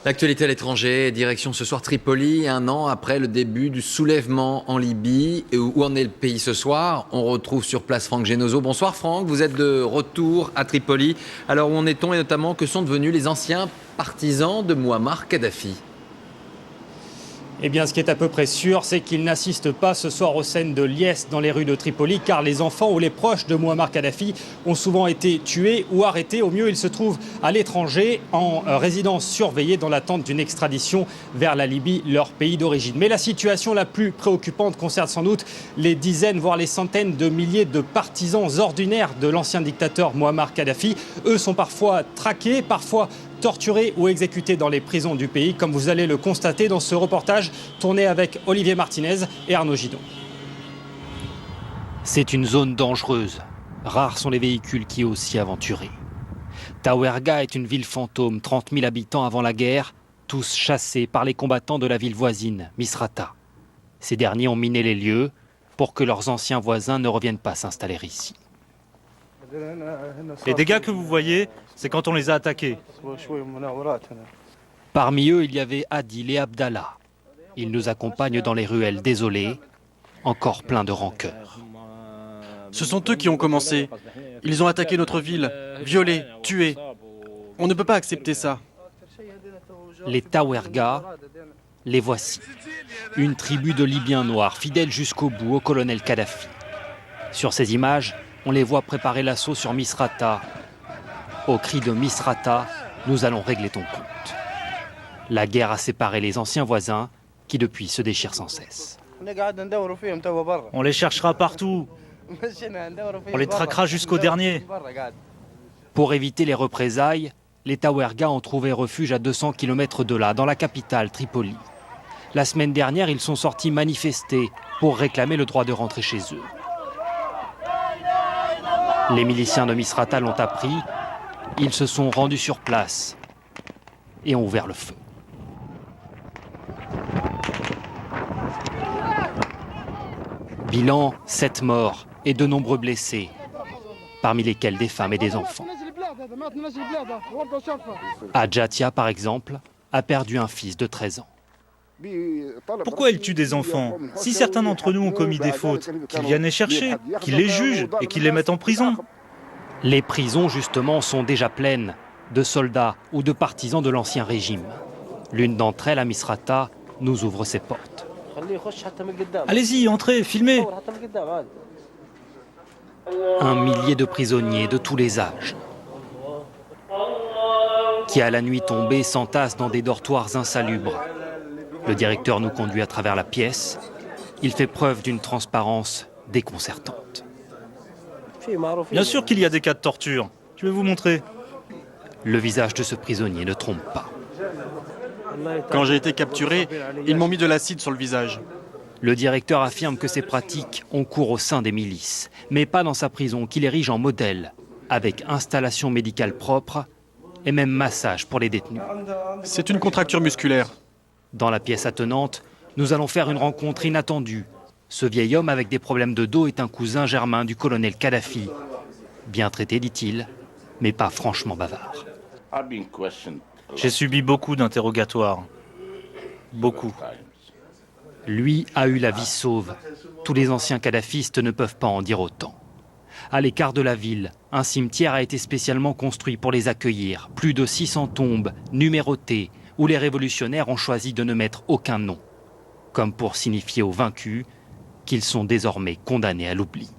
L'actualité à l'étranger, direction ce soir Tripoli, un an après le début du soulèvement en Libye. Et où en est le pays ce soir? On retrouve sur place Franck Genozo. Bonsoir Franck, vous êtes de retour à Tripoli. Alors où en est-on et notamment que sont devenus les anciens partisans de Mouammar Kadhafi? Eh bien, ce qui est à peu près sûr, c'est qu'ils n'assistent pas ce soir aux scènes de liesse dans les rues de Tripoli, car les enfants ou les proches de Mouammar Kadhafi ont souvent été tués ou arrêtés. Au mieux, ils se trouvent à l'étranger, en résidence surveillée, dans l'attente d'une extradition vers la Libye, leur pays d'origine. Mais la situation la plus préoccupante concerne sans doute les dizaines, voire les centaines de milliers de partisans ordinaires de l'ancien dictateur Mouammar Kadhafi. Eux sont parfois traqués, parfois torturés ou exécutés dans les prisons du pays, comme vous allez le constater dans ce reportage tourné avec Olivier Martinez et Arnaud Gidon. C'est une zone dangereuse. Rares sont les véhicules qui osent s'y aventurer. Tawerga est une ville fantôme, 30 000 habitants avant la guerre, tous chassés par les combattants de la ville voisine, Misrata. Ces derniers ont miné les lieux pour que leurs anciens voisins ne reviennent pas s'installer ici. Les dégâts que vous voyez, c'est quand on les a attaqués. Parmi eux, il y avait Adil et Abdallah. Ils nous accompagnent dans les ruelles désolées, encore pleins de rancœur. Ce sont eux qui ont commencé. Ils ont attaqué notre ville, violé, tué. On ne peut pas accepter ça. Les Tawerga, les voici. Une tribu de Libyens noirs, fidèles jusqu'au bout au colonel Kadhafi. Sur ces images, on les voit préparer l'assaut sur Misrata. Au cri de Misrata, nous allons régler ton compte. La guerre a séparé les anciens voisins qui depuis se déchirent sans cesse. On les cherchera partout. On les traquera jusqu'au dernier. Pour éviter les représailles, les Tawerga ont trouvé refuge à 200 km de là, dans la capitale, Tripoli. La semaine dernière, ils sont sortis manifester pour réclamer le droit de rentrer chez eux. Les miliciens de Misrata l'ont appris, ils se sont rendus sur place et ont ouvert le feu. Bilan, 7 morts et de nombreux blessés, parmi lesquels des femmes et des enfants. Adjatia, par exemple, a perdu un fils de 13 ans. Pourquoi ils tuent des enfants? Si certains d'entre nous ont commis des fautes, qu'ils viennent les chercher, qu'ils les jugent et qu'ils les mettent en prison. Les prisons, justement, sont déjà pleines de soldats ou de partisans de l'ancien régime. L'une d'entre elles, à Misrata, nous ouvre ses portes. Allez-y, entrez, filmez. Un millier de prisonniers de tous les âges, qui à la nuit tombée s'entassent dans des dortoirs insalubres. Le directeur nous conduit à travers la pièce. Il fait preuve d'une transparence déconcertante. Bien sûr qu'il y a des cas de torture. Je vais vous montrer. Le visage de ce prisonnier ne trompe pas. Quand j'ai été capturé, ils m'ont mis de l'acide sur le visage. Le directeur affirme que ces pratiques ont cours au sein des milices, mais pas dans sa prison qu'il érige en modèle, avec installation médicale propre et même massage pour les détenus. C'est une contracture musculaire. Dans la pièce attenante, nous allons faire une rencontre inattendue. Ce vieil homme avec des problèmes de dos est un cousin germain du colonel Kadhafi. Bien traité, dit-il, mais pas franchement bavard. J'ai subi beaucoup d'interrogatoires. Beaucoup. Lui a eu la vie sauve. Tous les anciens kadhafistes ne peuvent pas en dire autant. À l'écart de la ville, un cimetière a été spécialement construit pour les accueillir. Plus de 600 tombes, numérotées, où les révolutionnaires ont choisi de ne mettre aucun nom, comme pour signifier aux vaincus qu'ils sont désormais condamnés à l'oubli.